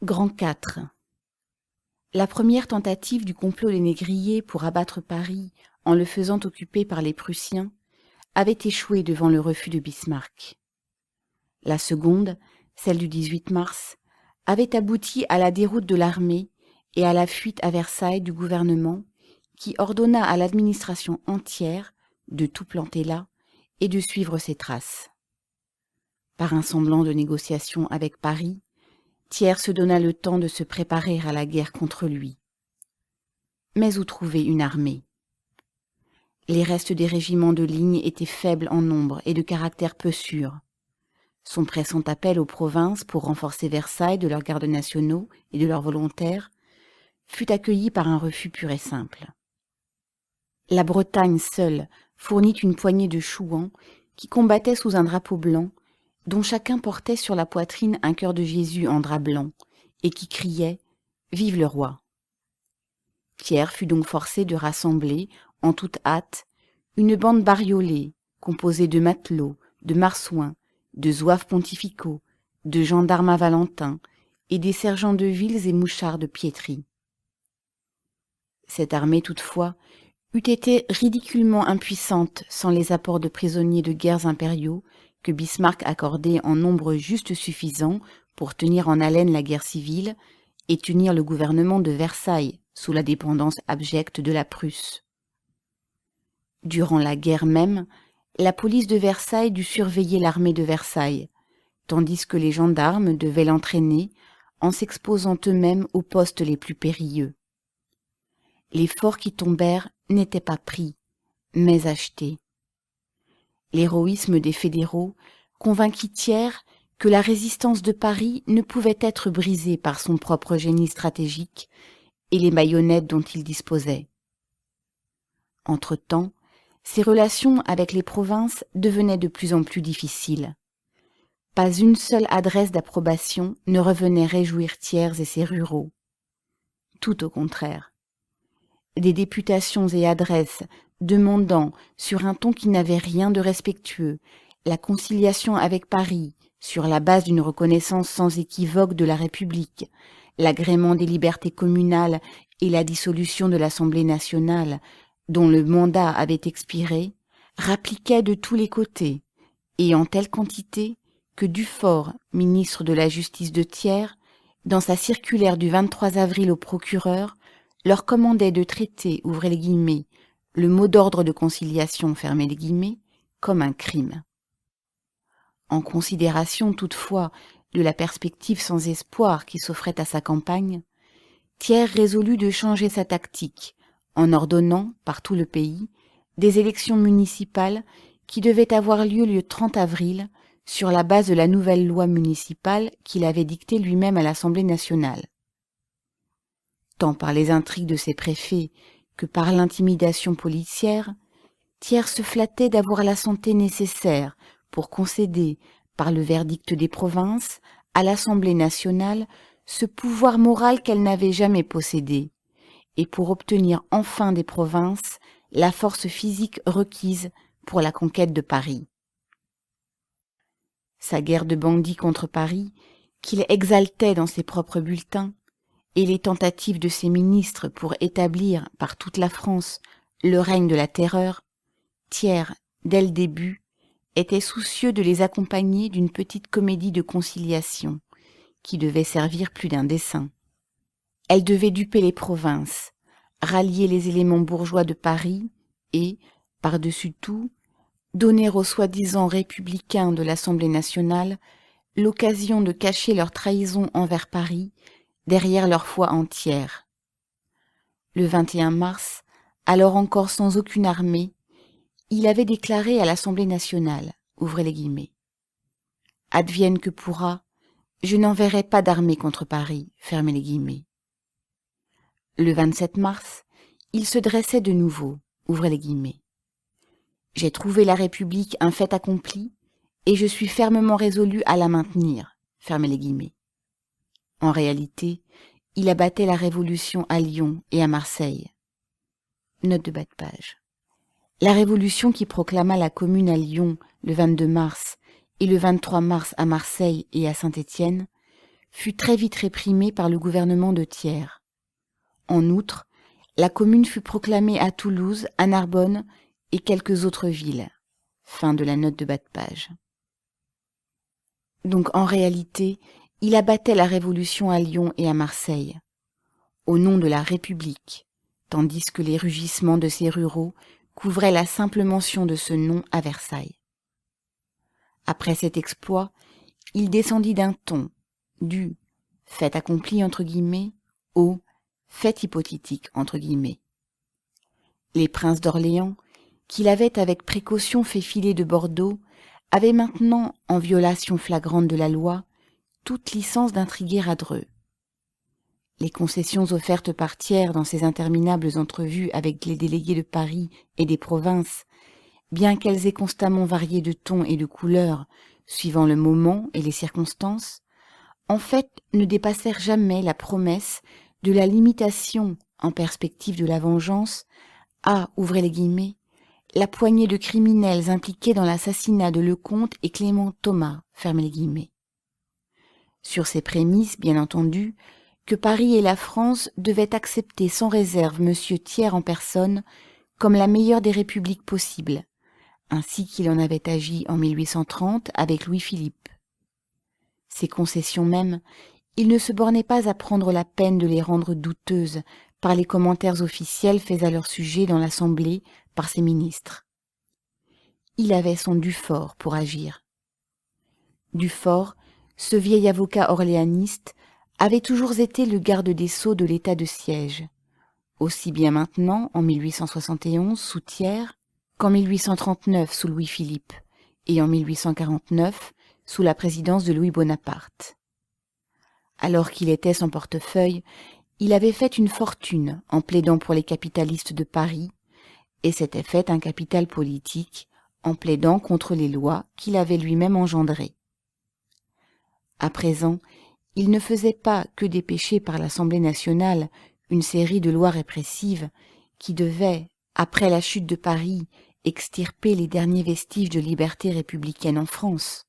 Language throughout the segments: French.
Grand 4. La première tentative du complot des négriers pour abattre Paris en le faisant occuper par les Prussiens avait échoué devant le refus de Bismarck. La seconde, celle du 18 mars, avait abouti à la déroute de l'armée et à la fuite à Versailles du gouvernement qui ordonna à l'administration entière de tout planter là et de suivre ses traces. Par un semblant de négociation avec Paris, Thiers se donna le temps de se préparer à la guerre contre lui. Mais où trouver une armée? Les restes des régiments de ligne étaient faibles en nombre et de caractère peu sûr. Son pressant appel aux provinces pour renforcer Versailles de leurs gardes nationaux et de leurs volontaires fut accueilli par un refus pur et simple. La Bretagne seule fournit une poignée de chouans qui combattaient sous un drapeau blanc, dont chacun portait sur la poitrine un cœur de Jésus en drap blanc, et qui criait « Vive le roi !» Thiers fut donc forcé de rassembler, en toute hâte, une bande bariolée, composée de matelots, de marsouins, de zouaves pontificaux, de gendarmes à Valentin et des sergents de villes et mouchards de piétrie. Cette armée, toutefois, eût été ridiculement impuissante sans les apports de prisonniers de guerres impériaux que Bismarck accordait en nombre juste suffisant pour tenir en haleine la guerre civile et tenir le gouvernement de Versailles sous la dépendance abjecte de la Prusse. Durant la guerre même, la police de Versailles dut surveiller l'armée de Versailles, tandis que les gendarmes devaient l'entraîner en s'exposant eux-mêmes aux postes les plus périlleux. Les forts qui tombèrent n'étaient pas pris, mais achetés. L'héroïsme des fédéraux convainquit Thiers que la résistance de Paris ne pouvait être brisée par son propre génie stratégique et les baïonnettes dont il disposait. Entre-temps, ses relations avec les provinces devenaient de plus en plus difficiles. Pas une seule adresse d'approbation ne revenait réjouir Thiers et ses ruraux. Tout au contraire. Des députations et adresses demandant, sur un ton qui n'avait rien de respectueux, la conciliation avec Paris sur la base d'une reconnaissance sans équivoque de la République, l'agrément des libertés communales et la dissolution de l'Assemblée nationale, dont le mandat avait expiré, rappliquaient de tous les côtés, et en telle quantité que Dufort, ministre de la Justice de Thiers, dans sa circulaire du 23 avril au procureur, leur commandait de traiter, ouvrez les guillemets, le mot d'ordre de conciliation, fermez les guillemets, comme un crime. En considération toutefois de la perspective sans espoir qui s'offrait à sa campagne, Thiers résolut de changer sa tactique en ordonnant, par tout le pays, des élections municipales qui devaient avoir lieu le 30 avril sur la base de la nouvelle loi municipale qu'il avait dictée lui-même à l'Assemblée nationale. Tant par les intrigues de ses préfets que par l'intimidation policière, Thiers se flattait d'avoir la santé nécessaire pour concéder, par le verdict des provinces, à l'Assemblée nationale ce pouvoir moral qu'elle n'avait jamais possédé, et pour obtenir enfin des provinces la force physique requise pour la conquête de Paris. Sa guerre de bandits contre Paris, qu'il exaltait dans ses propres bulletins, et les tentatives de ses ministres pour établir par toute la France le règne de la terreur, Thiers, dès le début, était soucieux de les accompagner d'une petite comédie de conciliation qui devait servir plus d'un dessein. Elle devait duper les provinces, rallier les éléments bourgeois de Paris et, par-dessus tout, donner aux soi-disant républicains de l'Assemblée nationale l'occasion de cacher leur trahison envers Paris derrière leur foi entière. Le 21 mars, alors encore sans aucune armée, il avait déclaré à l'Assemblée nationale, ouvrez les guillemets, « Advienne que pourra, je n'enverrai pas d'armée contre Paris, fermez les guillemets. » Le 27 mars, il se dressait de nouveau, ouvrez les guillemets. « J'ai trouvé la République un fait accompli, et je suis fermement résolu à la maintenir, fermez les guillemets. » En réalité, il abattait la Révolution à Lyon et à Marseille. Note de bas de page. La Révolution qui proclama la Commune à Lyon le 22 mars et le 23 mars à Marseille et à Saint-Étienne fut très vite réprimée par le gouvernement de Thiers. En outre, la commune fut proclamée à Toulouse, à Narbonne et quelques autres villes. Fin de la note de bas de page. Donc en réalité, il abattait la Révolution à Lyon et à Marseille, au nom de la République, tandis que les rugissements de ces ruraux couvraient la simple mention de ce nom à Versailles. Après cet exploit, il descendit d'un ton, du « fait accompli » entre guillemets, au « fait hypothétique » entre guillemets. Les princes d'Orléans, qu'il avait avec précaution fait filer de Bordeaux, avaient maintenant, en violation flagrante de la loi, toute licence d'intriguer à Dreux. Les concessions offertes par Thiers dans ses interminables entrevues avec les délégués de Paris et des provinces, bien qu'elles aient constamment varié de ton et de couleur, suivant le moment et les circonstances, en fait ne dépassèrent jamais la promesse de la limitation, en perspective de la vengeance, à, ouvrez les guillemets, la poignée de criminels impliqués dans l'assassinat de Lecomte et Clément Thomas, fermez les guillemets. Sur ces prémices, bien entendu, que Paris et la France devaient accepter sans réserve Monsieur Thiers en personne comme la meilleure des républiques possibles, ainsi qu'il en avait agi en 1830 avec Louis-Philippe. Ces concessions même, il ne se bornait pas à prendre la peine de les rendre douteuses par les commentaires officiels faits à leur sujet dans l'Assemblée par ses ministres. Il avait son Dufort pour agir. Dufort, ce vieil avocat orléaniste, avait toujours été le garde des sceaux de l'état de siège, aussi bien maintenant, en 1871, sous Thiers, qu'en 1839 sous Louis-Philippe, et en 1849 sous la présidence de Louis Bonaparte. Alors qu'il était sans portefeuille, il avait fait une fortune en plaidant pour les capitalistes de Paris, et s'était fait un capital politique en plaidant contre les lois qu'il avait lui-même engendrées. À présent, il ne faisait pas que dépêcher par l'Assemblée nationale une série de lois répressives qui devaient, après la chute de Paris, extirper les derniers vestiges de liberté républicaine en France.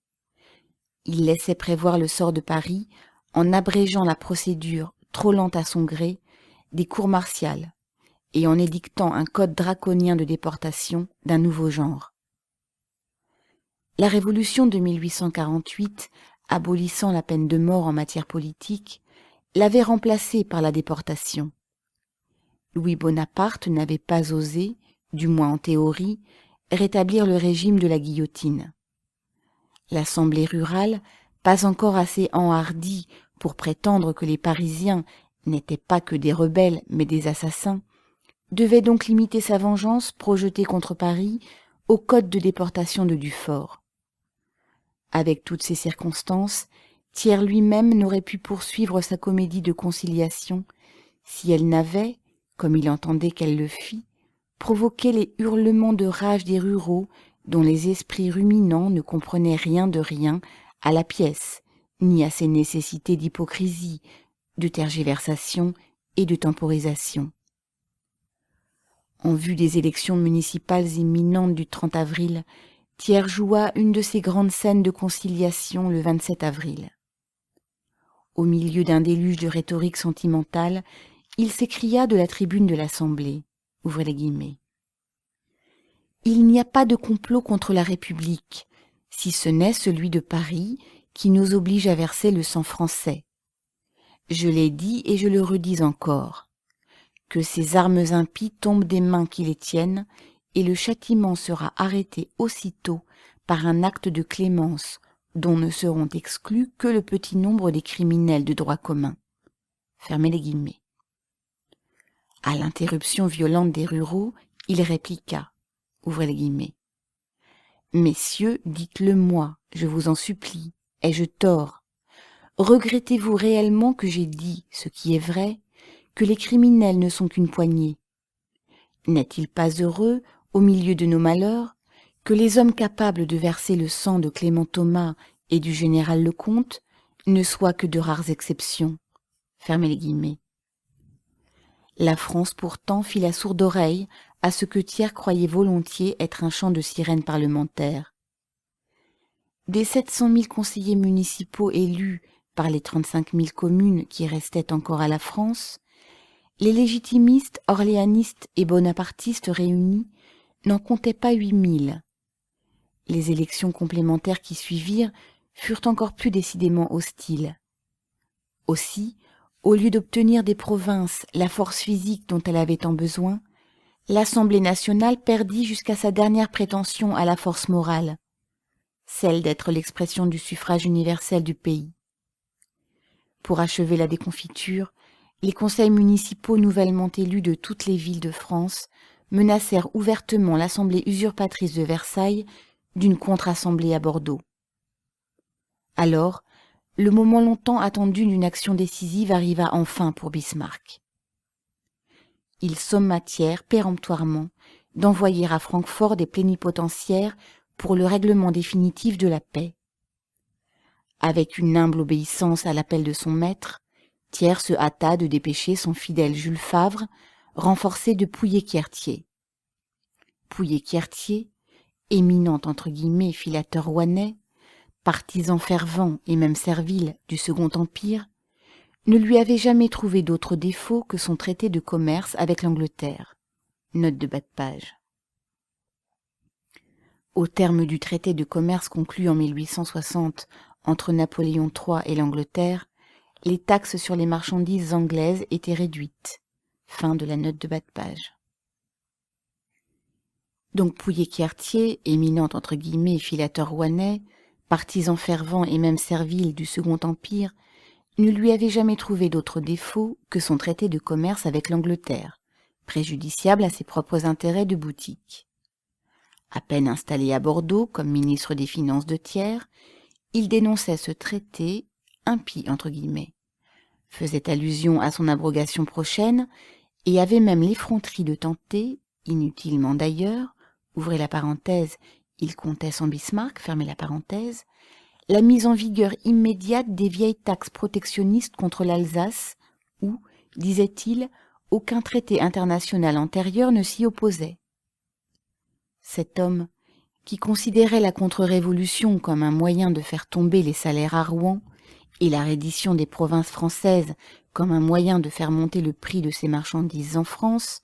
Il laissait prévoir le sort de Paris en abrégeant la procédure, trop lente à son gré, des cours martiales et en édictant un code draconien de déportation d'un nouveau genre. La révolution de 1848, abolissant la peine de mort en matière politique, l'avait remplacée par la déportation. Louis Bonaparte n'avait pas osé, du moins en théorie, rétablir le régime de la guillotine. L'Assemblée rurale, pas encore assez enhardie pour prétendre que les Parisiens n'étaient pas que des rebelles mais des assassins, devait donc limiter sa vengeance projetée contre Paris au code de déportation de Dufort. Avec toutes ces circonstances, Thiers lui-même n'aurait pu poursuivre sa comédie de conciliation si elle n'avait, comme il entendait qu'elle le fît, provoqué les hurlements de rage des ruraux dont les esprits ruminants ne comprenaient rien de rien à la pièce, ni à ses nécessités d'hypocrisie, de tergiversation et de temporisation. En vue des élections municipales imminentes du 30 avril, Thiers joua une de ces grandes scènes de conciliation le 27 avril. Au milieu d'un déluge de rhétorique sentimentale, il s'écria de la tribune de l'Assemblée, ouvrez les guillemets. Il n'y a pas de complot contre la République, si ce n'est celui de Paris qui nous oblige à verser le sang français. Je l'ai dit et je le redis encore. Que ces armes impies tombent des mains qui les tiennent, et le châtiment sera arrêté aussitôt par un acte de clémence dont ne seront exclus que le petit nombre des criminels de droit commun. Fermez les guillemets. À l'interruption violente des ruraux, il répliqua, ouvrez les guillemets. Messieurs, dites-le moi, je vous en supplie, ai-je tort? Regrettez-vous réellement que j'ai dit, ce qui est vrai, que les criminels ne sont qu'une poignée? N'est-il pas heureux, au milieu de nos malheurs, que les hommes capables de verser le sang de Clément Thomas et du général Lecomte ne soient que de rares exceptions? Fermez les guillemets. La France pourtant fit la sourde oreille à ce que Thiers croyait volontiers être un chant de sirène parlementaire. Des 700 000 conseillers municipaux élus par les 35 000 communes qui restaient encore à la France, les légitimistes, orléanistes et bonapartistes réunis n'en comptaient pas 8 000. Les élections complémentaires qui suivirent furent encore plus décidément hostiles. Aussi, au lieu d'obtenir des provinces la force physique dont elle avait tant besoin, l'Assemblée nationale perdit jusqu'à sa dernière prétention à la force morale, celle d'être l'expression du suffrage universel du pays. Pour achever la déconfiture, les conseils municipaux nouvellement élus de toutes les villes de France menacèrent ouvertement l'Assemblée usurpatrice de Versailles d'une contre-assemblée à Bordeaux. Alors, le moment longtemps attendu d'une action décisive arriva enfin pour Bismarck. Il somma Thiers péremptoirement d'envoyer à Francfort des plénipotentiaires pour le règlement définitif de la paix. Avec une humble obéissance à l'appel de son maître, Thiers se hâta de dépêcher son fidèle Jules Favre, renforcé de Pouillet-Quertier. Pouillet-Quertier, éminent entre guillemets filateur rouennais, partisan fervent et même servile du Second Empire, ne lui avait jamais trouvé d'autre défaut que son traité de commerce avec l'Angleterre. Note de bas de page. Au terme du traité de commerce conclu en 1860 entre Napoléon III et l'Angleterre, les taxes sur les marchandises anglaises étaient réduites. Fin de la note de bas de page. Donc Pouillet-Quertier, éminent entre guillemets filateur rouennais, partisan fervent et même servile du Second Empire, ne lui avait jamais trouvé d'autre défaut que son traité de commerce avec l'Angleterre, préjudiciable à ses propres intérêts de boutique. À peine installé à Bordeaux comme ministre des Finances de Thiers, il dénonçait ce traité impie entre guillemets, faisait allusion à son abrogation prochaine et avait même l'effronterie de tenter, inutilement d'ailleurs, ouvrez la parenthèse, il comptait sans Bismarck, fermez la parenthèse, la mise en vigueur immédiate des vieilles taxes protectionnistes contre l'Alsace où, disait-il, aucun traité international antérieur ne s'y opposait. Cet homme, qui considérait la contre-révolution comme un moyen de faire tomber les salaires à Rouen et la reddition des provinces françaises comme un moyen de faire monter le prix de ses marchandises en France,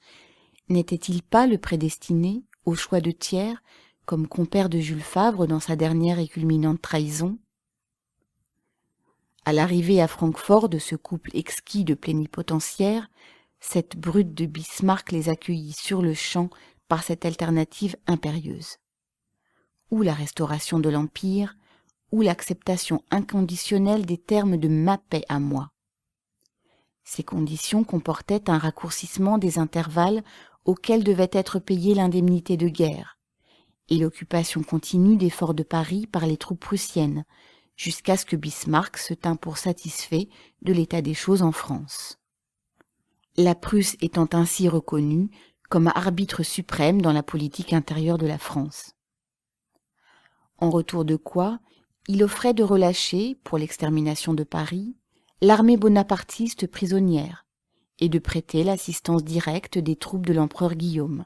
n'était-il pas le prédestiné au choix de Thiers comme compère de Jules Favre dans sa dernière et culminante trahison? À l'arrivée à Francfort de ce couple exquis de plénipotentiaires, cette brute de Bismarck les accueillit sur le champ par cette alternative impérieuse. Ou la restauration de l'Empire, ou l'acceptation inconditionnelle des termes de ma paix à moi. Ces conditions comportaient un raccourcissement des intervalles auxquels devait être payée l'indemnité de guerre, et l'occupation continue des forts de Paris par les troupes prussiennes, jusqu'à ce que Bismarck se tînt pour satisfait de l'état des choses en France. La Prusse étant ainsi reconnue comme arbitre suprême dans la politique intérieure de la France. En retour de quoi, il offrait de relâcher, pour l'extermination de Paris, l'armée bonapartiste prisonnière et de prêter l'assistance directe des troupes de l'empereur Guillaume.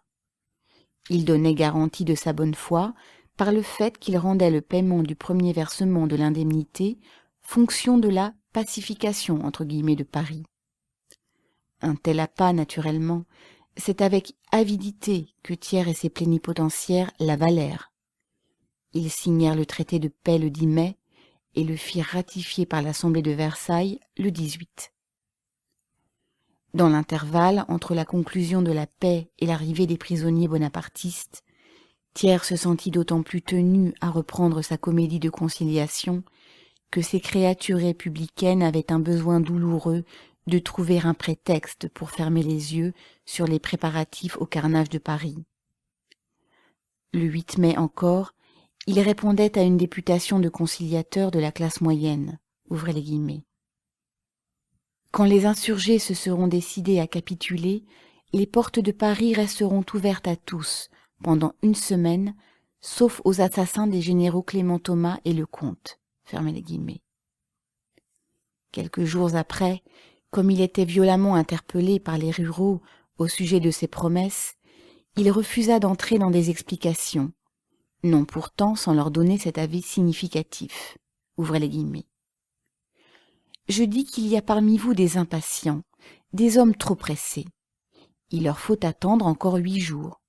Il donnait garantie de sa bonne foi par le fait qu'il rendait le paiement du premier versement de l'indemnité fonction de la « pacification » entre guillemets de Paris. Un tel appât, naturellement, c'est avec avidité que Thiers et ses plénipotentiaires l'avalèrent. Ils signèrent le traité de paix le 10 mai et le firent ratifier par l'Assemblée de Versailles le 18. Dans l'intervalle entre la conclusion de la paix et l'arrivée des prisonniers bonapartistes, Thiers se sentit d'autant plus tenu à reprendre sa comédie de conciliation que ces créatures républicaines avaient un besoin douloureux de trouver un prétexte pour fermer les yeux sur les préparatifs au carnage de Paris. Le 8 mai encore, il répondait à une députation de conciliateurs de la classe moyenne, ouvrez les guillemets. Quand les insurgés se seront décidés à capituler, les portes de Paris resteront ouvertes à tous pendant une semaine, sauf aux assassins des généraux Clément Thomas et Lecomte, fermez les guillemets. Quelques jours après, comme il était violemment interpellé par les ruraux au sujet de ses promesses, il refusa d'entrer dans des explications, non pourtant sans leur donner cet avis significatif. Ouvrez les guillemets. Je dis qu'il y a parmi vous des impatients, des hommes trop pressés. Il leur faut attendre encore 8 jours.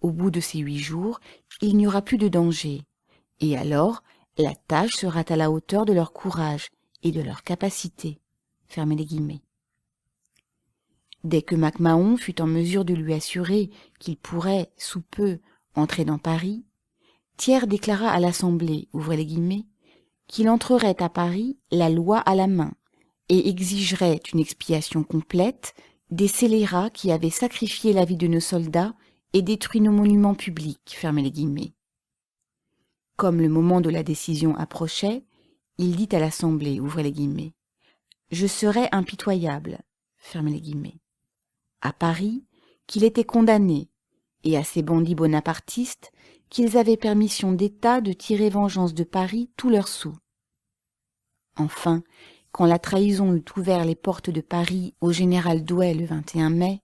Au bout de ces 8 jours, il n'y aura plus de danger. Et alors, la tâche sera à la hauteur de leur courage et de leur capacité. Fermez les guillemets. Dès que MacMahon fut en mesure de lui assurer qu'il pourrait, sous peu, entrer dans Paris, Thiers déclara à l'Assemblée, ouvrez les guillemets, qu'il entrerait à Paris la loi à la main et exigerait une expiation complète des scélérats qui avaient sacrifié la vie de nos soldats et détruit nos monuments publics, fermez les guillemets. Comme le moment de la décision approchait, il dit à l'Assemblée, ouvrez les guillemets, « Je serai impitoyable », fermez les guillemets, à Paris, qu'il était condamné, et à ces bandits bonapartistes qu'ils avaient permission d'État de tirer vengeance de Paris tous leurs sous. Enfin, quand la trahison eut ouvert les portes de Paris au général Douai le 21 mai,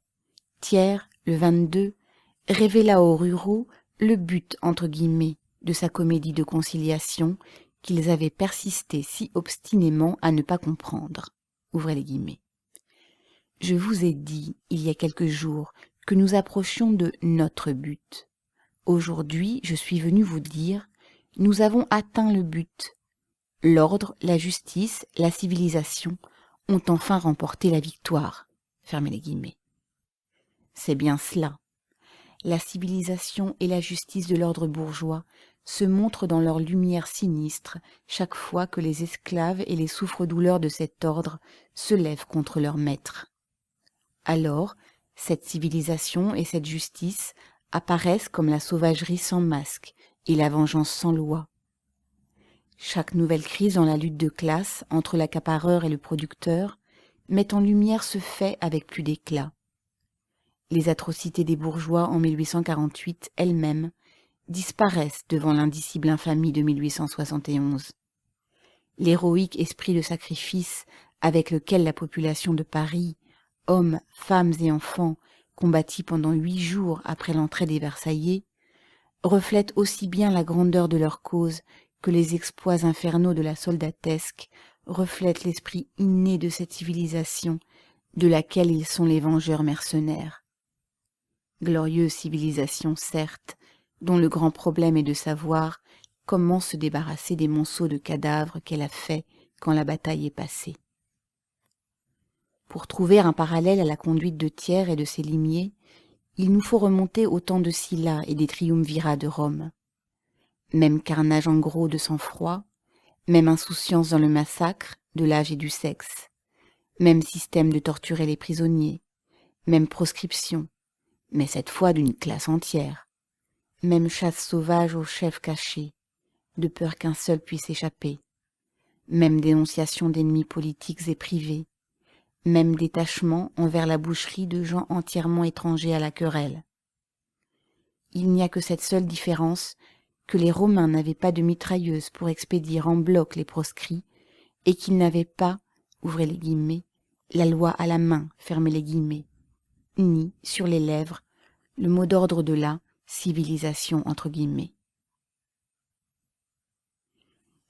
Thiers, le 22, révéla aux ruraux le but, entre guillemets, de sa comédie de conciliation qu'ils avaient persisté si obstinément à ne pas comprendre. Ouvrez les guillemets. Je vous ai dit, il y a quelques jours, que nous approchions de notre but. Aujourd'hui, je suis venu vous dire, nous avons atteint le but. L'ordre, la justice, la civilisation ont enfin remporté la victoire. Fermez les guillemets. C'est bien cela. La civilisation et la justice de l'ordre bourgeois se montrent dans leur lumière sinistre chaque fois que les esclaves et les souffre-douleurs de cet ordre se lèvent contre leurs maîtres. Alors, cette civilisation et cette justice apparaissent comme la sauvagerie sans masque et la vengeance sans loi. Chaque nouvelle crise dans la lutte de classe entre l'accapareur et le producteur met en lumière ce fait avec plus d'éclat. Les atrocités des bourgeois en 1848 elles-mêmes disparaissent devant l'indicible infamie de 1871. L'héroïque esprit de sacrifice avec lequel la population de Paris, hommes, femmes et enfants, combattit pendant 8 jours après l'entrée des Versaillais, reflète aussi bien la grandeur de leur cause que les exploits infernaux de la soldatesque reflètent l'esprit inné de cette civilisation de laquelle ils sont les vengeurs mercenaires. Glorieuse civilisation, certes, dont le grand problème est de savoir comment se débarrasser des monceaux de cadavres qu'elle a faits quand la bataille est passée. Pour trouver un parallèle à la conduite de Thiers et de ses limiers, il nous faut remonter au temps de Sylla et des triumvirats de Rome. Même carnage en gros de sang-froid, même insouciance dans le massacre de l'âge et du sexe, même système de torturer les prisonniers, même proscription, mais cette fois d'une classe entière, même chasse sauvage aux chefs cachés, de peur qu'un seul puisse échapper, même dénonciation d'ennemis politiques et privés, même détachement envers la boucherie de gens entièrement étrangers à la querelle. Il n'y a que cette seule différence, que les Romains n'avaient pas de mitrailleuses pour expédier en bloc les proscrits, et qu'ils n'avaient pas, ouvrez les guillemets, la loi à la main, fermez les guillemets, ni, sur les lèvres, le mot d'ordre de la civilisation, entre guillemets.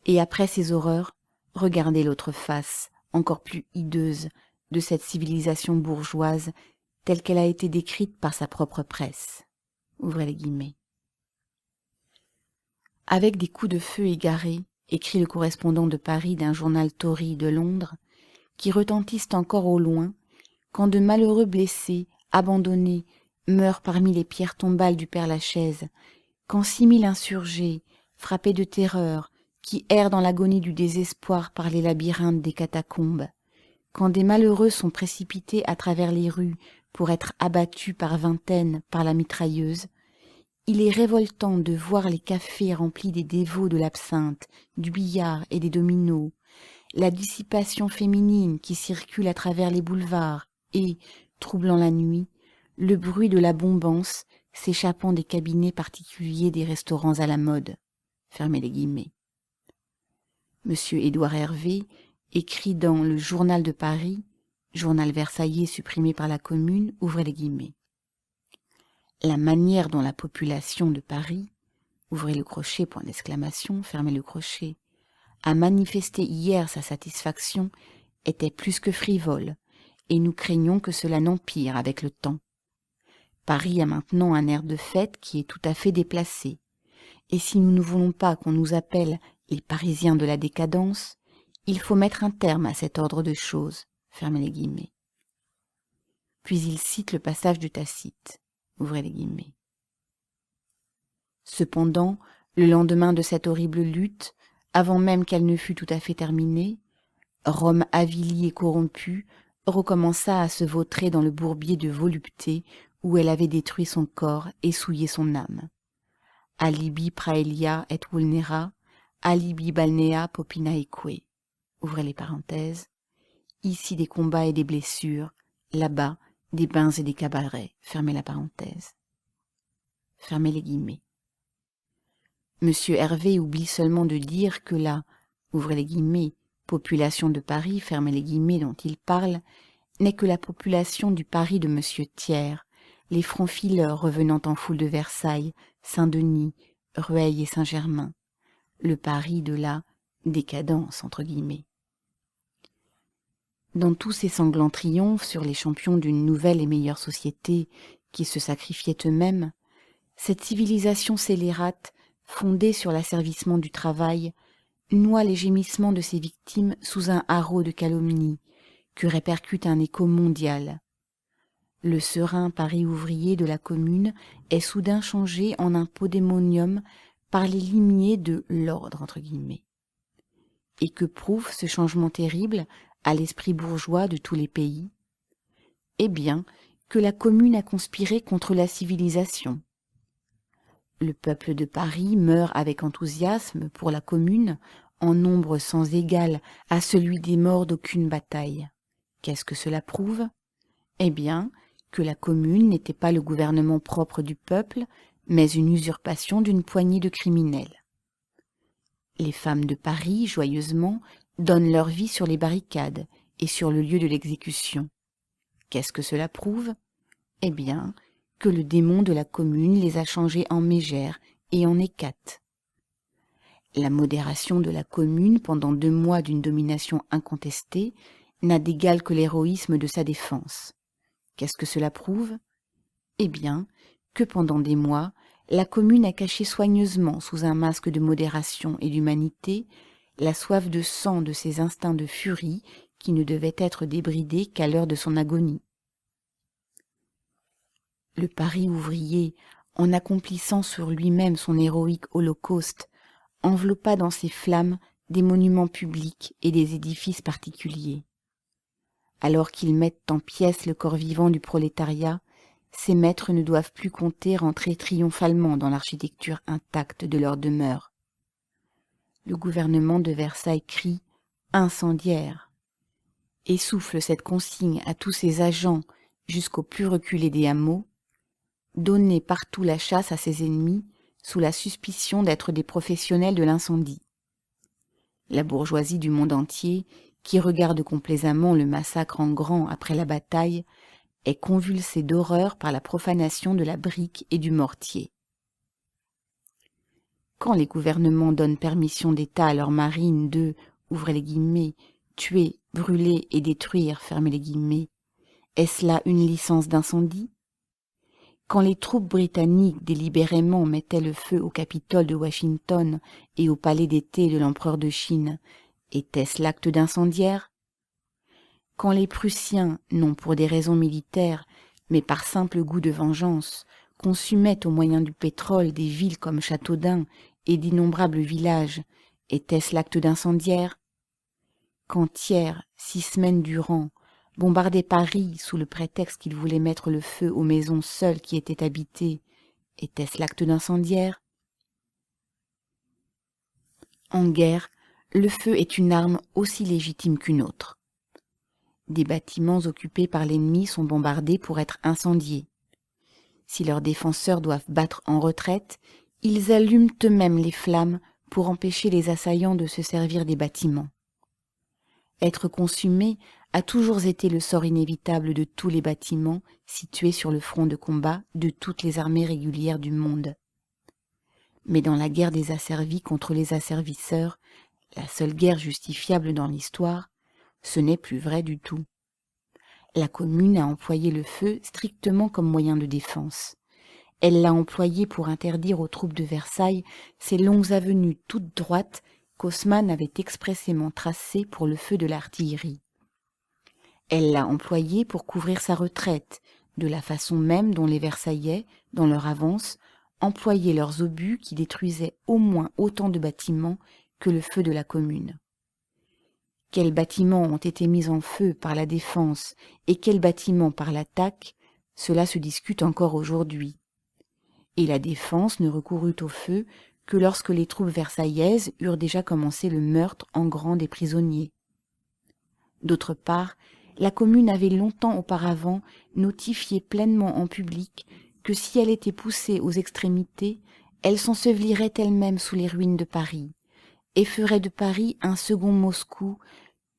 Et après ces horreurs, regardez l'autre face, encore plus hideuse, de cette civilisation bourgeoise telle qu'elle a été décrite par sa propre presse. Ouvrez les guillemets. Avec des coups de feu égarés, écrit le correspondant de Paris d'un journal Tory de Londres, qui retentissent encore au loin, quand de malheureux blessés, abandonnés, meurent parmi les pierres tombales du Père-Lachaise, quand 6000 insurgés, frappés de terreur, qui errent dans l'agonie du désespoir par les labyrinthes des catacombes, quand des malheureux sont précipités à travers les rues pour être abattus par vingtaines par la mitrailleuse, il est révoltant de voir les cafés remplis des dévots de l'absinthe, du billard et des dominos, la dissipation féminine qui circule à travers les boulevards et, troublant la nuit, le bruit de la bombance s'échappant des cabinets particuliers des restaurants à la mode. Fermez les guillemets. Monsieur Édouard Hervé écrit dans le Journal de Paris, journal versaillais supprimé par la Commune, ouvrez les guillemets. La manière dont la population de Paris, ouvrez le crochet, point d'exclamation, fermez le crochet, a manifesté hier sa satisfaction était plus que frivole, et nous craignons que cela n'empire avec le temps. Paris a maintenant un air de fête qui est tout à fait déplacé, et si nous ne voulons pas qu'on nous appelle les Parisiens de la décadence, il faut mettre un terme à cet ordre de choses. Fermez les guillemets. Puis il cite le passage de Tacite. Ouvrez les guillemets. Cependant, le lendemain de cette horrible lutte, avant même qu'elle ne fût tout à fait terminée, Rome avilie et corrompue recommença à se vautrer dans le bourbier de volupté où elle avait détruit son corps et souillé son âme. Alibi praelia et vulnera, alibi balnea popinaeque. Ouvrez les parenthèses. Ici des combats et des blessures, là-bas des bains et des cabarets. Fermez la parenthèse. Fermez les guillemets. Monsieur Hervé oublie seulement de dire que la, ouvrez les guillemets, population de Paris, fermez les guillemets dont il parle, n'est que la population du Paris de Monsieur Thiers, les francs-fileurs revenant en foule de Versailles, Saint-Denis, Rueil et Saint-Germain, le Paris de la décadence, entre guillemets. Dans tous ces sanglants triomphes sur les champions d'une nouvelle et meilleure société qui se sacrifiaient eux-mêmes, cette civilisation scélérate, fondée sur l'asservissement du travail, noie les gémissements de ses victimes sous un haro de calomnie que répercute un écho mondial. Le serein Paris ouvrier de la Commune est soudain changé en un podémonium par les limiers de l'ordre, entre guillemets. Et que prouve ce changement terrible à l'esprit bourgeois de tous les pays? Eh bien, que la Commune a conspiré contre la civilisation. Le peuple de Paris meurt avec enthousiasme pour la Commune, en nombre sans égal à celui des morts d'aucune bataille. Qu'est-ce que cela prouve? Eh bien, que la Commune n'était pas le gouvernement propre du peuple, mais une usurpation d'une poignée de criminels. Les femmes de Paris, joyeusement, donnent leur vie sur les barricades et sur le lieu de l'exécution. Qu'est-ce que cela prouve? Eh bien, que le démon de la Commune les a changées en mégères et en hécates. La modération de la Commune pendant 2 mois d'une domination incontestée n'a d'égal que l'héroïsme de sa défense. Qu'est-ce que cela prouve? Eh bien, que pendant des mois, la Commune a caché soigneusement sous un masque de modération et d'humanité la soif de sang de ses instincts de furie qui ne devaient être débridés qu'à l'heure de son agonie. Le Paris ouvrier, en accomplissant sur lui-même son héroïque holocauste, enveloppa dans ses flammes des monuments publics et des édifices particuliers. Alors qu'ils mettent en pièces le corps vivant du prolétariat, ces maîtres ne doivent plus compter rentrer triomphalement dans l'architecture intacte de leur demeure. Le gouvernement de Versailles crie « incendiaire » et souffle cette consigne à tous ses agents jusqu'au plus reculé des hameaux: donner partout la chasse à ses ennemis sous la suspicion d'être des professionnels de l'incendie. La bourgeoisie du monde entier, qui regarde complaisamment le massacre en grand après la bataille, est convulsée d'horreur par la profanation de la brique et du mortier. Quand les gouvernements donnent permission d'État à leurs marines de, ouvrez les guillemets, tuer, brûler et détruire, fermez les guillemets, est-ce là une licence d'incendie? Quand les troupes britanniques délibérément mettaient le feu au Capitole de Washington et au palais d'été de l'empereur de Chine, était-ce l'acte d'incendiaire? Quand les Prussiens, non pour des raisons militaires, mais par simple goût de vengeance, consumaient au moyen du pétrole des villes comme Châteaudun et d'innombrables villages, était-ce l'acte d'incendiaire? Quand Thiers, 6 semaines durant, bombardait Paris sous le prétexte qu'il voulait mettre le feu aux maisons seules qui étaient habitées, était-ce l'acte d'incendiaire? En guerre, le feu est une arme aussi légitime qu'une autre. Des bâtiments occupés par l'ennemi sont bombardés pour être incendiés. Si leurs défenseurs doivent battre en retraite, ils allument eux-mêmes les flammes pour empêcher les assaillants de se servir des bâtiments. Être consumé a toujours été le sort inévitable de tous les bâtiments situés sur le front de combat de toutes les armées régulières du monde. Mais dans la guerre des asservis contre les asservisseurs, la seule guerre justifiable dans l'histoire, Ce n'est plus vrai du tout. La commune a employé le feu strictement comme moyen de défense. Elle l'a employé pour interdire aux troupes de Versailles ces longues avenues toutes droites qu'Haussmann avait expressément tracées pour le feu de l'artillerie. Elle l'a employé pour couvrir sa retraite, de la façon même dont les Versaillais, dans leur avance, employaient leurs obus qui détruisaient au moins autant de bâtiments que le feu de la commune. Quels bâtiments ont été mis en feu par la défense et quels bâtiments par l'attaque, cela se discute encore aujourd'hui. Et la défense ne recourut au feu que lorsque les troupes versaillaises eurent déjà commencé le meurtre en grand des prisonniers. D'autre part, la commune avait longtemps auparavant notifié pleinement en public que si elle était poussée aux extrémités, elle s'ensevelirait elle-même sous les ruines de Paris, et ferait de Paris un second Moscou,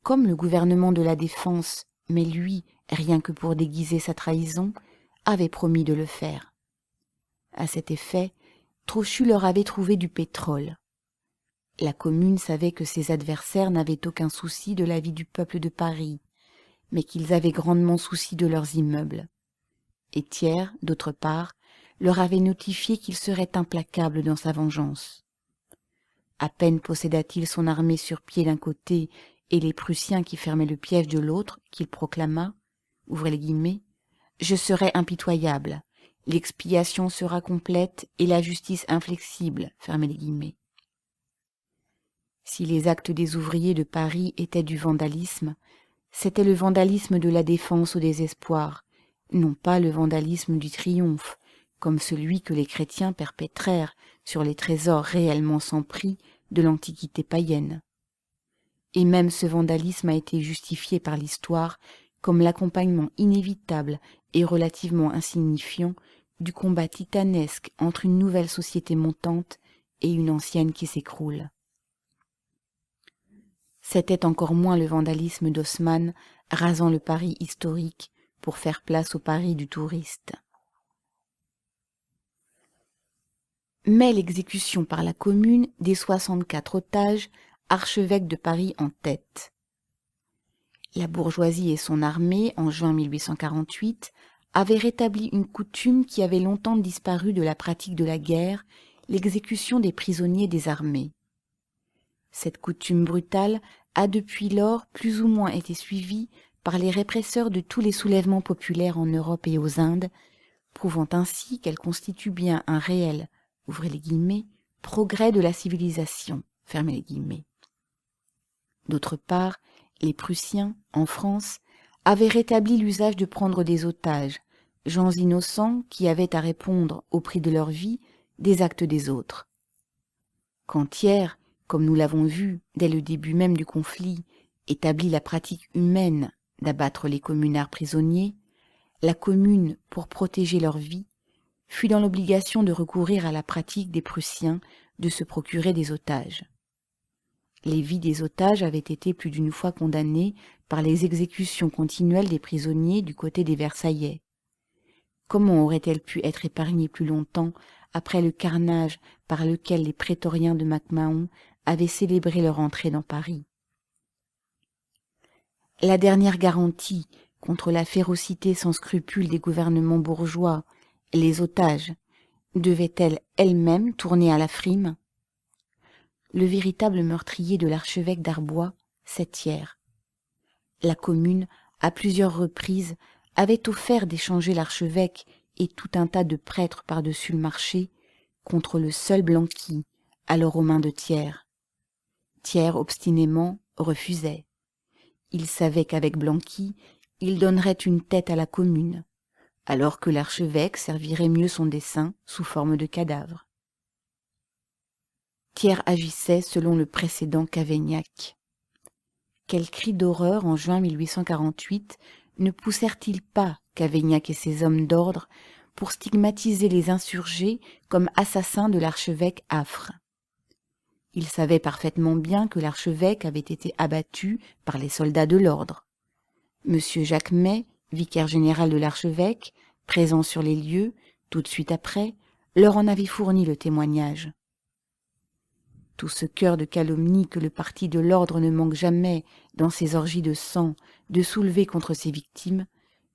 comme le gouvernement de la Défense, mais lui, rien que pour déguiser sa trahison, avait promis de le faire. À cet effet, Trochu leur avait trouvé du pétrole. La commune savait que ses adversaires n'avaient aucun souci de la vie du peuple de Paris, mais qu'ils avaient grandement souci de leurs immeubles. Et Thiers, d'autre part, leur avait notifié qu'il serait implacable dans sa vengeance. À peine posséda-t-il son armée sur pied d'un côté et les Prussiens qui fermaient le piège de l'autre, qu'il proclama, ouvrez les guillemets, « Je serai impitoyable, l'expiation sera complète et la justice inflexible », fermez les guillemets. Si les actes des ouvriers de Paris étaient du vandalisme, c'était le vandalisme de la défense au désespoir, non pas le vandalisme du triomphe, comme celui que les chrétiens perpétrèrent sur les trésors réellement sans prix de l'Antiquité païenne. Et même ce vandalisme a été justifié par l'histoire comme l'accompagnement inévitable et relativement insignifiant du combat titanesque entre une nouvelle société montante et une ancienne qui s'écroule. C'était encore moins le vandalisme d'Haussmann rasant le Paris historique pour faire place au Paris du touriste. Mais l'exécution par la Commune des 64 otages, archevêques de Paris en tête. La bourgeoisie et son armée, en juin 1848, avaient rétabli une coutume qui avait longtemps disparu de la pratique de la guerre, l'exécution des prisonniers des armées. Cette coutume brutale a depuis lors plus ou moins été suivie par les répresseurs de tous les soulèvements populaires en Europe et aux Indes, prouvant ainsi qu'elle constitue bien un réel, ouvrez les guillemets, progrès de la civilisation, fermez les guillemets. D'autre part, les Prussiens, en France, avaient rétabli l'usage de prendre des otages, gens innocents qui avaient à répondre, au prix de leur vie, des actes des autres. Quand Thiers, comme nous l'avons vu dès le début même du conflit, établit la pratique humaine d'abattre les communards prisonniers, la Commune, pour protéger leur vie, fut dans l'obligation de recourir à la pratique des Prussiens de se procurer des otages. Les vies des otages avaient été plus d'une fois condamnées par les exécutions continuelles des prisonniers du côté des Versaillais. Comment auraient-elles pu être épargnées plus longtemps après le carnage par lequel les prétoriens de MacMahon avaient célébré leur entrée dans Paris? La dernière garantie contre la férocité sans scrupule des gouvernements bourgeois, les otages, devait-elle elle-même tourner à la frime? Le véritable meurtrier de l'archevêque d'Arbois, c'est Thiers. La Commune, à plusieurs reprises, avait offert d'échanger l'archevêque et tout un tas de prêtres par-dessus le marché contre le seul Blanqui, alors aux mains de Thiers. Thiers, obstinément, refusait. Il savait qu'avec Blanqui, il donnerait une tête à la Commune, alors que l'archevêque servirait mieux son dessein sous forme de cadavre. Thiers agissait selon le précédent Cavaignac. Quels cris d'horreur en juin 1848 ne poussèrent-ils pas Cavaignac et ses hommes d'ordre pour stigmatiser les insurgés comme assassins de l'archevêque Affre? Ils savaient parfaitement bien que l'archevêque avait été abattu par les soldats de l'ordre. Monsieur Jacquemet, vicaire général de l'archevêque, présent sur les lieux, tout de suite après, leur en avait fourni le témoignage. tout ce cœur de calomnie que le parti de l'ordre ne manque jamais, dans ses orgies de sang, de soulever contre ses victimes,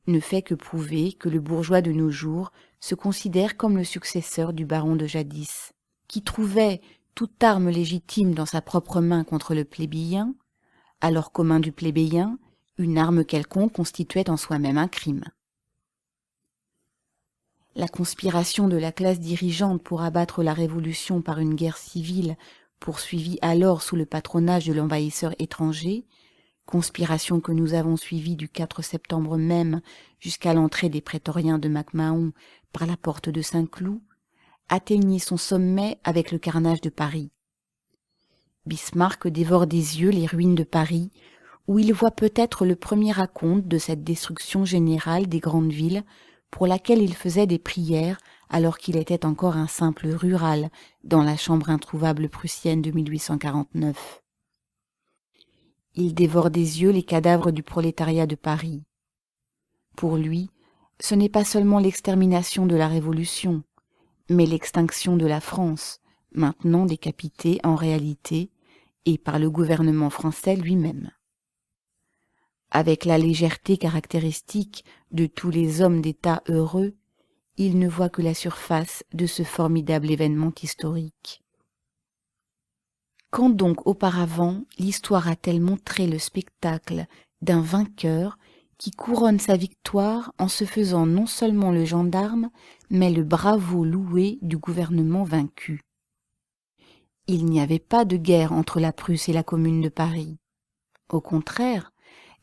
ne fait que prouver que le bourgeois de nos jours se considère comme le successeur du baron de jadis, qui trouvait toute arme légitime dans sa propre main contre le plébéien, alors qu'aux mains du plébéien, une arme quelconque constituait en soi-même un crime. La conspiration de la classe dirigeante pour abattre la Révolution par une guerre civile poursuivie alors sous le patronage de l'envahisseur étranger, conspiration que nous avons suivie du 4 septembre même jusqu'à l'entrée des prétoriens de MacMahon par la porte de Saint-Cloud, atteignit son sommet avec le carnage de Paris. Bismarck dévore des yeux les ruines de Paris, où il voit peut-être le premier acompte de cette destruction générale des grandes villes pour laquelle il faisait des prières alors qu'il était encore un simple rural dans la chambre introuvable prussienne de 1849. Il dévore des yeux les cadavres du prolétariat de Paris. Pour lui, ce n'est pas seulement l'extermination de la Révolution, mais l'extinction de la France, maintenant décapitée en réalité, et par le gouvernement français lui-même. Avec la légèreté caractéristique de tous les hommes d'État heureux, il ne voit que la surface de ce formidable événement historique. Quand donc auparavant l'histoire a-t-elle montré le spectacle d'un vainqueur qui couronne sa victoire en se faisant non seulement le gendarme, mais le bravo loué du gouvernement vaincu? Il n'y avait pas de guerre entre la Prusse et la Commune de Paris. Au contraire,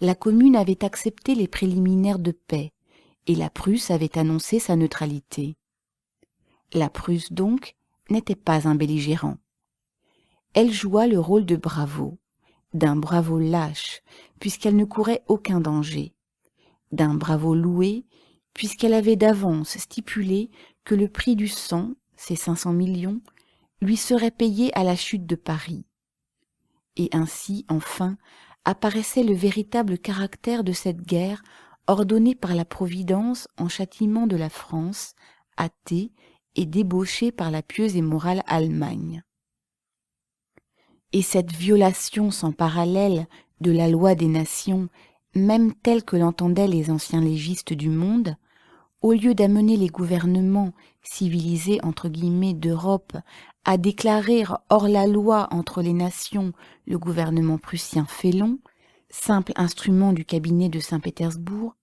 la Commune avait accepté les préliminaires de paix et la Prusse avait annoncé sa neutralité. La Prusse, donc, n'était pas un belligérant. Elle joua le rôle de bravo, d'un bravo lâche, puisqu'elle ne courait aucun danger, d'un bravo loué, puisqu'elle avait d'avance stipulé que le prix du sang, ces 500 millions, lui serait payé à la chute de Paris. Et ainsi, enfin, apparaissait le véritable caractère de cette guerre ordonnée par la Providence en châtiment de la France, athée et débauchée par la pieuse et morale Allemagne. Et cette violation sans parallèle de la loi des nations, même telle que l'entendaient les anciens légistes du monde, au lieu d'amener les gouvernements civilisés entre guillemets d'Europe à déclarer hors la loi entre les nations le gouvernement prussien félon, simple instrument du cabinet de Saint-Pétersbourg,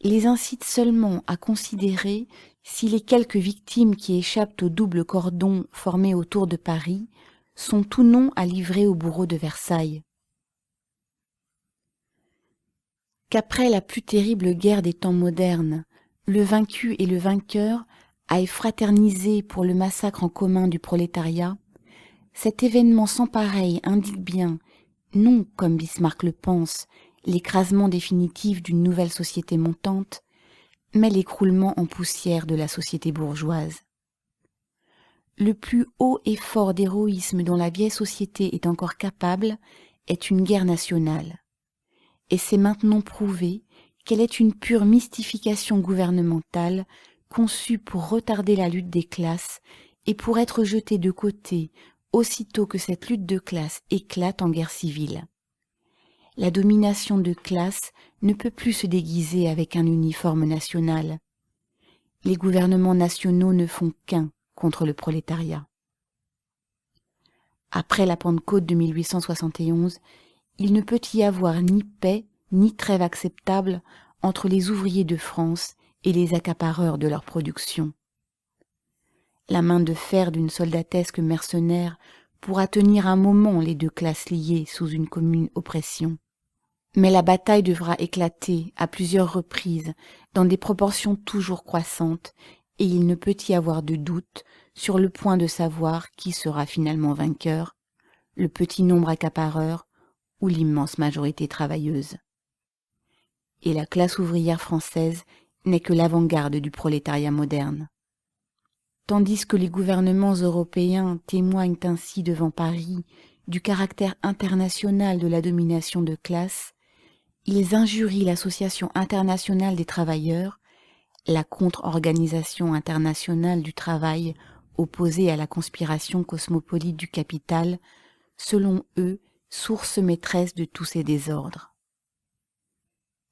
les incite seulement à considérer si les quelques victimes qui échappent au double cordon formé autour de Paris sont ou non à livrer au bourreau de Versailles. Qu'après la plus terrible guerre des temps modernes, le vaincu et le vainqueur aillent fraterniser pour le massacre en commun du prolétariat, cet événement sans pareil indique bien, non comme Bismarck le pense, l'écrasement définitif d'une nouvelle société montante, mais l'écroulement en poussière de la société bourgeoise. Le plus haut effort d'héroïsme dont la vieille société est encore capable est une guerre nationale. Et c'est maintenant prouvé qu'elle est une pure mystification gouvernementale conçue pour retarder la lutte des classes et pour être jetée de côté aussitôt que cette lutte de classe éclate en guerre civile. La domination de classe ne peut plus se déguiser avec un uniforme national. Les gouvernements nationaux ne font qu'un contre le prolétariat. Après la Pentecôte de 1871, il ne peut y avoir ni paix ni trêve acceptable entre les ouvriers de France et les accapareurs de leur production. La main de fer d'une soldatesque mercenaire pourra tenir un moment les deux classes liées sous une commune oppression. Mais la bataille devra éclater à plusieurs reprises dans des proportions toujours croissantes et il ne peut y avoir de doute sur le point de savoir qui sera finalement vainqueur, le petit nombre accapareur ou l'immense majorité travailleuse. Et la classe ouvrière française n'est que l'avant-garde du prolétariat moderne. Tandis que les gouvernements européens témoignent ainsi devant Paris du caractère international de la domination de classe, ils injurient l'Association internationale des travailleurs, la contre-organisation internationale du travail opposés à la conspiration cosmopolite du capital, selon eux, source maîtresse de tous ces désordres.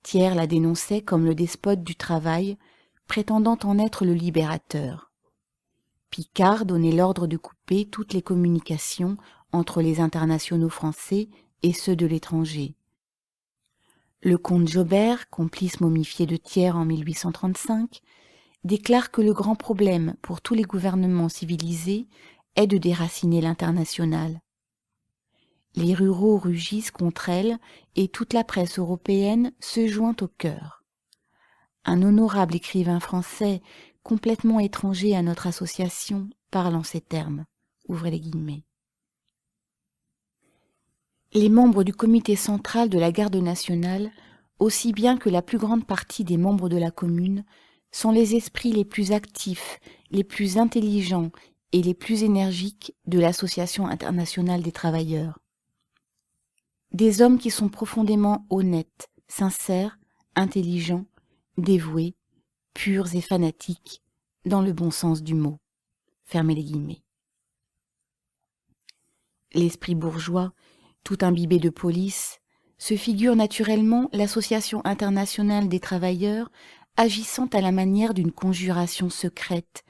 Thiers la dénonçait comme le despote du travail, prétendant en être le libérateur. Picard donnait l'ordre de couper toutes les communications entre les internationaux français et ceux de l'étranger. Le comte Jobert, complice momifié de Thiers en 1835, déclare que le grand problème pour tous les gouvernements civilisés est de déraciner l'international. Les ruraux rugissent contre elle et toute la presse européenne se joint au chœur. Un honorable écrivain français complètement étranger à notre association parle en ces termes. Ouvrez les guillemets. Les membres du comité central de la garde nationale, aussi bien que la plus grande partie des membres de la commune, sont les esprits les plus actifs, les plus intelligents et les plus énergiques de l'Association internationale des travailleurs. Des hommes qui sont profondément honnêtes, sincères, intelligents, dévoués, purs et fanatiques, dans le bon sens du mot. Fermez les guillemets. L'esprit bourgeois, tout imbibé de police, se figure naturellement l'Association internationale des travailleurs agissant à la manière d'une conjuration secrète,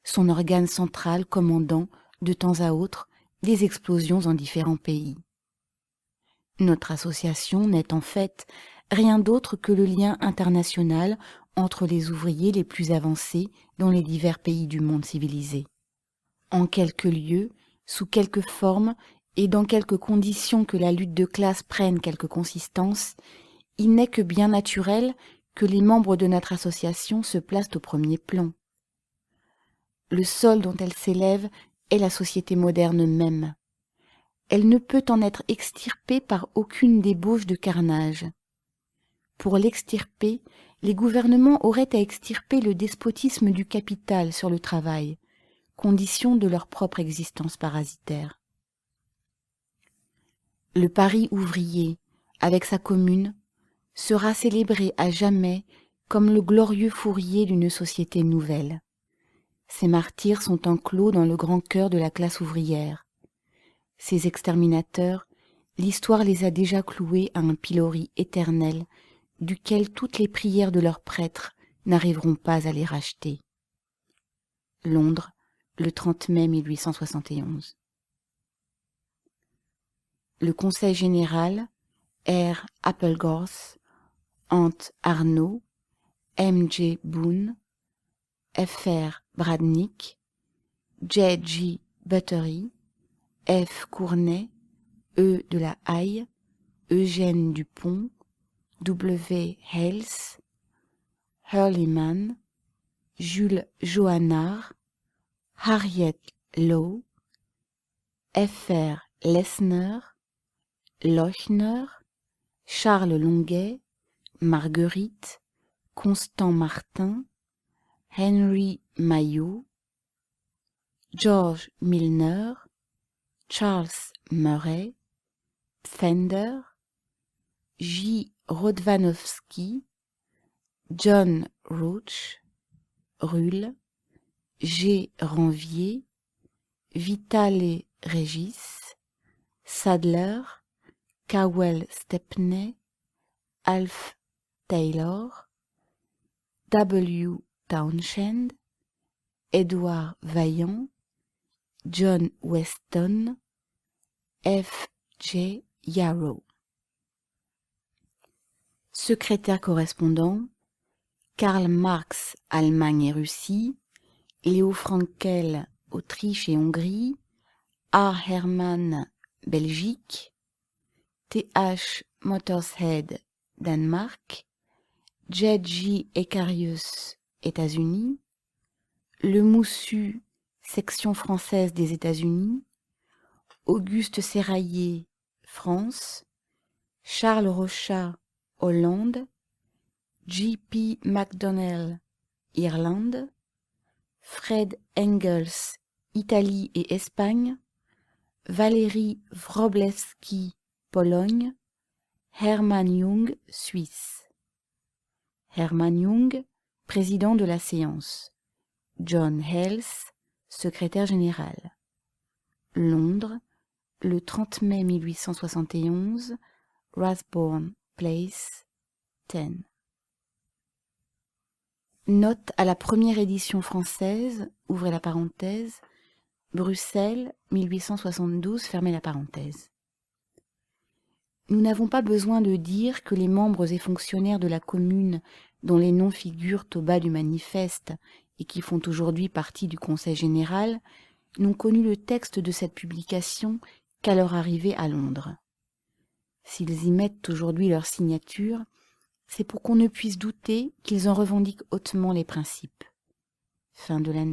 son organe central commandant, de temps à autre, des explosions en différents pays. Notre association n'est en fait rien d'autre que le lien international entre les ouvriers les plus avancés dans les divers pays du monde civilisé. En quelques lieux, sous quelques formes et dans quelques conditions que la lutte de classe prenne quelque consistance, il n'est que bien naturel que les membres de notre association se placent au premier plan. Le sol dont elle s'élève est la société moderne même. Elle ne peut en être extirpée par aucune débauche de carnage. Pour l'extirper, les gouvernements auraient à extirper le despotisme du capital sur le travail, condition de leur propre existence parasitaire. Le Paris ouvrier, avec sa commune, sera célébré à jamais comme le glorieux fourrier d'une société nouvelle. Ces martyrs sont enclos dans le grand cœur de la classe ouvrière. Ces exterminateurs, l'histoire les a déjà cloués à un pilori éternel duquel toutes les prières de leurs prêtres n'arriveront pas à les racheter. Londres, le 30 mai 1871. Le Conseil général, R. Applegorth, Ant Arnaud, M. J. Boone, F. R. Bradnick, J. G. Buttery, F. Cournet, E. de la Haye, Eugène Dupont, W. Hales, Hurleyman, Jules Johannard, Harriet Lowe, F. R. Lessner, Lochner, Charles Longuet, Marguerite, Constant Martin, Henry Maillot, George Milner, Charles Murray, Pfänder, J. Rodvanowski, John Roach, Rulle, G. Ranvier, Vitale Régis, Sadler, Cowell Stepney, Alf Taylor, W. Townshend, Edward Vaillant, John Weston, F. J. Yarrow. Secrétaire correspondant, Karl Marx, Allemagne et Russie, Léo Frankel, Autriche et Hongrie, A. Hermann, Belgique, Th. Mothershead, Danemark, J. Ecarius, États-Unis, Le Moussu, section française des États-Unis, Auguste Serraillier, France, Charles Rochat, Hollande, J.P. McDonnell, Irlande, Fred Engels, Italie et Espagne, Valéry Wroblewski, Pologne, Hermann Jung, Suisse. Hermann Jung, président de la séance. John Hales, secrétaire général. Londres, le 30 mai 1871, Rathbone Place, 10. Note à la première édition française, ouvrez la parenthèse, Bruxelles, 1872, fermez la parenthèse. Nous n'avons pas besoin de dire que les membres et fonctionnaires de la commune dont les noms figurent au bas du manifeste et qui font aujourd'hui partie du Conseil général n'ont connu le texte de cette publication qu'à leur arrivée à Londres. S'ils y mettent aujourd'hui leur signature, c'est pour qu'on ne puisse douter qu'ils en revendiquent hautement les principes. Fin de la note.